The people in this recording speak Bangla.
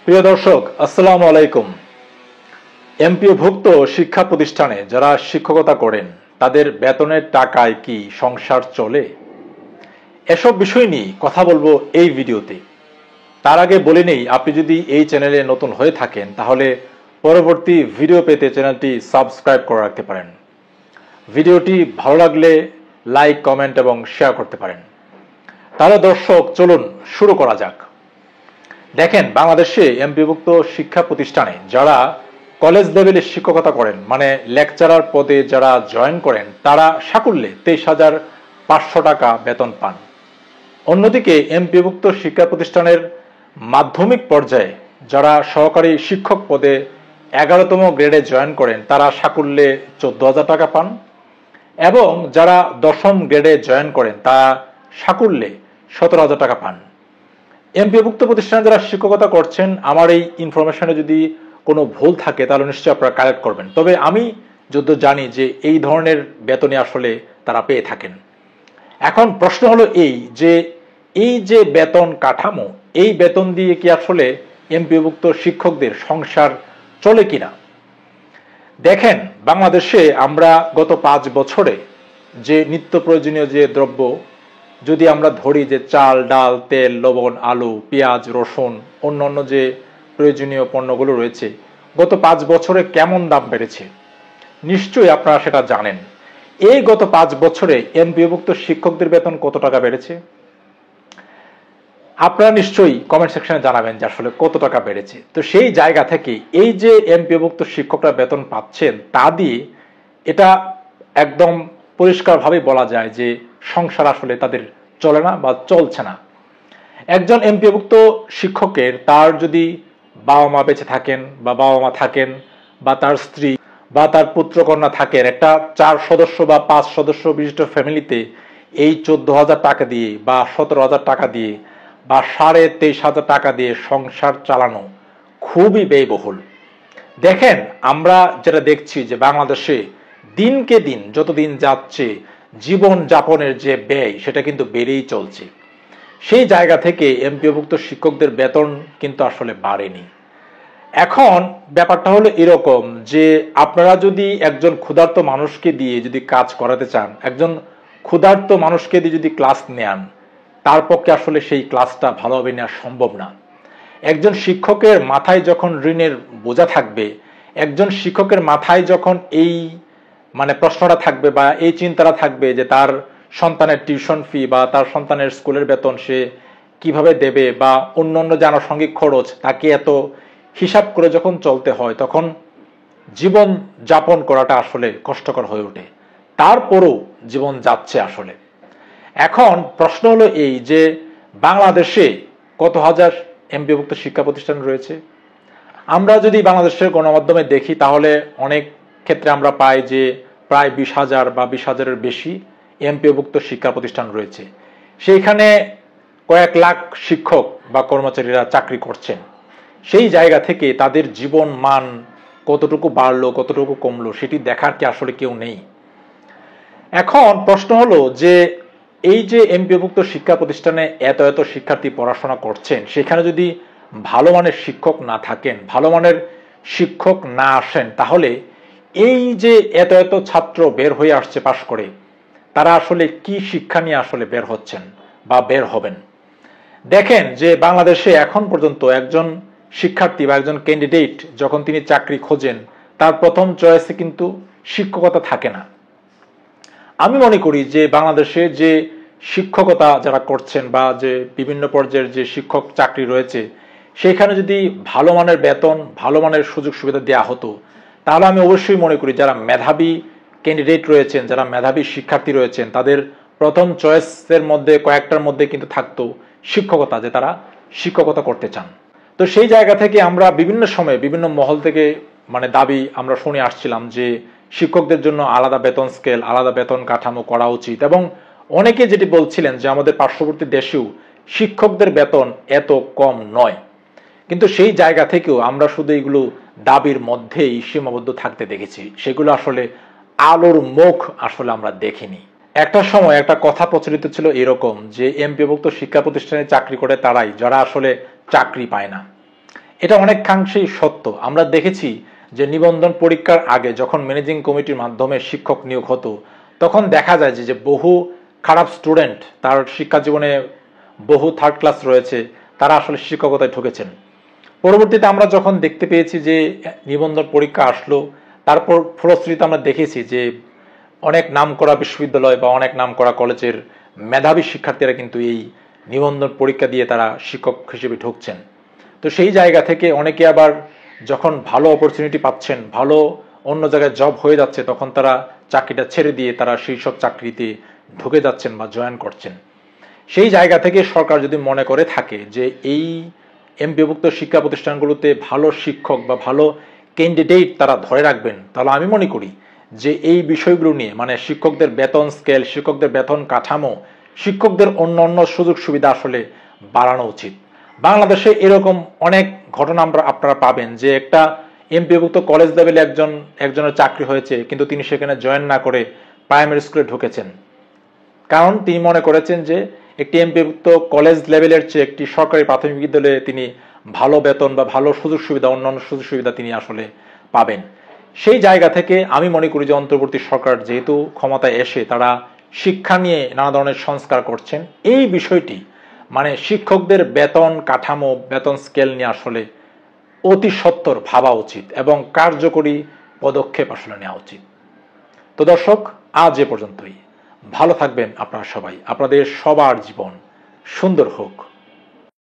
প্রিয় দর্শক, আসসালামু আলাইকুম। এমপিওভুক্ত শিক্ষা প্রতিষ্ঠানে যারা শিক্ষকতা করেন তাদের বেতনের টাকায় কি সংসার চলে? এসব বিষয় নিয়ে কথা বলবো এই ভিডিওতে। তার আগে বলে নেই, আপনি যদি এই চ্যানেলে নতুন হয়ে থাকেন তাহলে পরবর্তী ভিডিও পেতে চ্যানেলটি সাবস্ক্রাইব করে রাখতে পারেন। ভিডিওটি ভালো লাগলে লাইক, কমেন্ট এবং শেয়ার করতে পারেন। তাহলে দর্শক, চলুন শুরু করা যাক। দেখেন, বাংলাদেশে এমপিওভুক্ত শিক্ষা প্রতিষ্ঠানে যারা কলেজ লেভেলে শিক্ষকতা করেন, মানে লেকচারার পদে যারা জয়েন করেন, তারা সাকুল্যে 23,500 টাকা বেতন পান। অন্যদিকে এমপিওভুক্ত শিক্ষা প্রতিষ্ঠানের মাধ্যমিক পর্যায়ে যারা সহকারী শিক্ষক পদে 11তম গ্রেডে জয়েন করেন, তারা সাকুল্যে 14,000 টাকা পান এবং যারা 10ম গ্রেডে জয়েন করেন তারা সাকুল্যে 17,000 টাকা পান। এমপিওভুক্ত প্রতিষ্ঠানে যারা শিক্ষকতা করছেন, আমার এই ইনফরমেশনে যদি কোনো ভুল থাকে তাহলে নিশ্চয়ই আপনারা কারেক্ট করবেন। তবে আমি যত জানি যে এই ধরনের বেতনই আসলে তারা পেয়ে থাকেন। এখন প্রশ্ন হলো এই যে বেতন কাঠামো, এই বেতন দিয়ে কি আসলে এমপিওভুক্ত শিক্ষকদের সংসার চলে কিনা? দেখেন, বাংলাদেশে আমরা গত 5 বছরে যে নিত্য প্রয়োজনীয় যে দ্রব্য, যদি আমরা ধরি যে চাল, ডাল, তেল, লবণ, আলু, পেঁয়াজ, রসুন, অন্যান্য যে প্রয়োজনীয় পণ্যগুলো রয়েছে, গত 5 বছরে কেমন দাম বেড়েছে নিশ্চয়ই আপনারা সেটা জানেন। এই গত 5 বছরে এমপিওভুক্ত শিক্ষকদের বেতন কত টাকা বেড়েছে আপনারা নিশ্চয়ই কমেন্ট সেকশনে জানাবেন যে আসলে কত টাকা বেড়েছে। তো সেই জায়গা থেকে এই যে এমপিওভুক্ত শিক্ষকরা বেতন পাচ্ছেন, তা দিয়ে এটা একদম পরিষ্কারভাবে বলা যায় যে সংসার আসলে তাদের চলে না বা চলছে না। একজন এমপিওভুক্ত শিক্ষকের তার যদি বাবা মা বেঁচে থাকেন বা বাবা মা থাকেন বা তার স্ত্রী বা তার পুত্রকন্যা থাকেন, একটা 4 সদস্য বা 5 সদস্য বিশিষ্ট ফ্যামিলিতে এই 14,000 টাকা দিয়ে বা 17,000 টাকা দিয়ে বা 23,500 টাকা দিয়ে সংসার চালানো খুবই ব্যয়বহুল। দেখেন, আমরা যেটা দেখছি যে বাংলাদেশে দিনকে দিন যতদিন যাচ্ছে জীবন যাপনের যে ব্যয়, সেটা কিন্তু বেড়েই চলছে। সেই জায়গা থেকে এমপিওভুক্ত শিক্ষকদের বেতন কিন্তু আসলে বাড়েনি। এখন ব্যাপারটা হলো এরকম যে আপনারা যদি একজন ক্ষুধার্ত মানুষকে দিয়ে যদি কাজ করাতে চান, একজন ক্ষুধার্ত মানুষকে দিয়ে যদি ক্লাস নেন, তার পক্ষে আসলে সেই ক্লাসটা ভালোভাবে নেওয়া সম্ভব না। একজন শিক্ষকের মাথায় যখন ঋণের বোঝা থাকবে, একজন শিক্ষকের মাথায় যখন এই প্রশ্নটা থাকবে বা এই চিন্তাটা থাকবে যে তার সন্তানের টিউশন ফি বা তার সন্তানের স্কুলের বেতন সে কিভাবে দেবে বা অন্যান্য যে আনুষঙ্গিক খরচ, তাকে এত হিসাব করে যখন চলতে হয়, তখন জীবন যাপন করাটা আসলে কষ্টকর হয়ে ওঠে। তারপরও জীবন যাচ্ছে আসলে। এখন প্রশ্ন হলো এই যে বাংলাদেশে কত হাজার এমপিওভুক্ত শিক্ষা প্রতিষ্ঠান রয়েছে? আমরা যদি বাংলাদেশের গণমাধ্যমে দেখি তাহলে অনেক ক্ষেত্রে আমরা পাই যে প্রায় 20,000 বা 20,000-এর বেশি এমপিওভুক্ত শিক্ষা প্রতিষ্ঠান রয়েছে। সেইখানে কয়েক লাখ শিক্ষক বা কর্মচারীরা চাকরি করছেন। সেই জায়গা থেকে তাদের জীবন মান কতটুকু বাড়লো কতটুকু কমলো সেটি দেখার কি আসলে কেউ নেই? এখন প্রশ্ন হলো যে এই যে এমপিওভুক্ত শিক্ষা প্রতিষ্ঠানে এত এত শিক্ষার্থী পড়াশোনা করছেন, সেখানে যদি ভালো মানের শিক্ষক না থাকেন, ভালো মানের শিক্ষক না আসেন, তাহলে এই যে এত এত ছাত্র বের হয়ে আসছে পাশ করে, তারা আসলে কি শিক্ষা নিয়ে আসলে বের হচ্ছেন বা বের হবেন? দেখেন যে বাংলাদেশে এখন পর্যন্ত একজন শিক্ষার্থী বা একজন ক্যান্ডিডেট যখন তিনি চাকরি খোঁজেন, তার প্রথম চয়েসে কিন্তু শিক্ষকতা থাকে না। আমি মনে করি যে বাংলাদেশে যে শিক্ষকতা যারা করছেন বা যে বিভিন্ন পর্যায়ের যে শিক্ষক চাকরি রয়েছে, সেখানে যদি ভালো মানের বেতন, ভালো মানের সুযোগ সুবিধা দেওয়া হতো, তাহলে আমি অবশ্যই মনে করি যারা মেধাবী ক্যান্ডিডেট রয়েছেন, যারা মেধাবী শিক্ষার্থী রয়েছেন, তাদের প্রথম চয়েসের মধ্যে কয়েকটার মধ্যে কিন্তু থাকতো শিক্ষকতা, যে তারা শিক্ষকতা করতে চান। তো সেই জায়গা থেকে আমরা বিভিন্ন সময়ে বিভিন্ন মহল থেকে দাবি আমরা শুনে আসছিলাম যে শিক্ষকদের জন্য আলাদা বেতন স্কেল, আলাদা বেতন কাঠামো করা উচিত, এবং অনেকে যেটি বলছিলেন যে আমাদের পার্শ্ববর্তী দেশেও শিক্ষকদের বেতন এত কম নয়। কিন্তু সেই জায়গা থেকেও আমরা শুধু এগুলো দাবির মধ্যেই সীমাবদ্ধ থাকতে দেখেছি, সেগুলো আসলে আলোর মুখ আসলে আমরা দেখিনি। একটা সময় একটা কথা প্রচলিত ছিল এরকম যে এমপিওভুক্ত শিক্ষা প্রতিষ্ঠানে চাকরি করে তারাই যারা আসলে চাকরি পায় না। এটা অনেকাংশেই সত্য। আমরা দেখেছি যে নিবন্ধন পরীক্ষার আগে যখন ম্যানেজিং কমিটির মাধ্যমে শিক্ষক নিয়োগ হতো, তখন দেখা যায় যে বহু খারাপ স্টুডেন্ট, তার শিক্ষা জীবনে বহু থার্ড ক্লাস রয়েছে, তারা আসলে শিক্ষকতায় ঢুকেছেন। পরবর্তীতে আমরা যখন দেখতে পেয়েছি যে নিবন্ধন পরীক্ষা আসলো, তারপর ফলশ্রুতিতে আমরা দেখেছি যে অনেক নামকরা বিশ্ববিদ্যালয় বা অনেক নামকরা কলেজের মেধাবী শিক্ষার্থীরা কিন্তু এই নিবন্ধন পরীক্ষা দিয়ে তারা শিক্ষক হিসেবে ঢুকছেন। তো সেই জায়গা থেকে অনেকে আবার যখন ভালো অপরচুনিটি পাচ্ছেন, ভালো অন্য জায়গায় জব হয়ে যাচ্ছে, তখন তারা চাকরিটা ছেড়ে দিয়ে তারা সেই সব চাকরিতে ঢুকে যাচ্ছেন বা জয়েন করছেন। সেই জায়গা থেকে সরকার যদি মনে করে থাকে যে এই এমপিওভুক্ত শিক্ষা প্রতিষ্ঠানগুলোতে ভালো শিক্ষক বা ভালো ক্যান্ডিডেট তারা ধরে রাখবেন, তাহলে আমি মনে করি যে এই বিষয়গুলো নিয়ে, মানে শিক্ষকদের বেতন স্কেল, শিক্ষকদের বেতন কাঠামো, শিক্ষকদের অন্য অন্য সুযোগ সুবিধা আসলে বাড়ানো উচিত। বাংলাদেশে এরকম অনেক ঘটনা আপনারা পাবেন যে একটা এমপিওভুক্ত কলেজ লেভেলে একজনের চাকরি হয়েছে, কিন্তু তিনি সেখানে জয়েন না করে প্রাইমারি স্কুলে ঢুকেছেন, কারণ তিনি মনে করেছেন যে একটি এমপিওভুক্ত কলেজ লেভেলের চেয়ে একটি সরকারি প্রাথমিক বিদ্যালয়ে তিনি ভালো বেতন বা ভালো সুযোগ সুবিধা, অন্যান্য সুযোগ সুবিধা তিনি আসলে পাবেন। সেই জায়গা থেকে আমি মনে করি যে অন্তর্বর্তী সরকার যেহেতু ক্ষমতায় এসে তারা শিক্ষা নিয়ে নানা ধরনের সংস্কার করছেন, এই বিষয়টি মানে শিক্ষকদের বেতন কাঠামো, বেতন স্কেল নিয়ে আসলে অতি সত্বর ভাবা উচিত এবং কার্যকরী পদক্ষেপ আসলে নেওয়া উচিত। তো দর্শক, আজ এ পর্যন্তই। ভালো থাকবেন আপনারা সবাই। আপনাদের সবার জীবন সুন্দর হোক।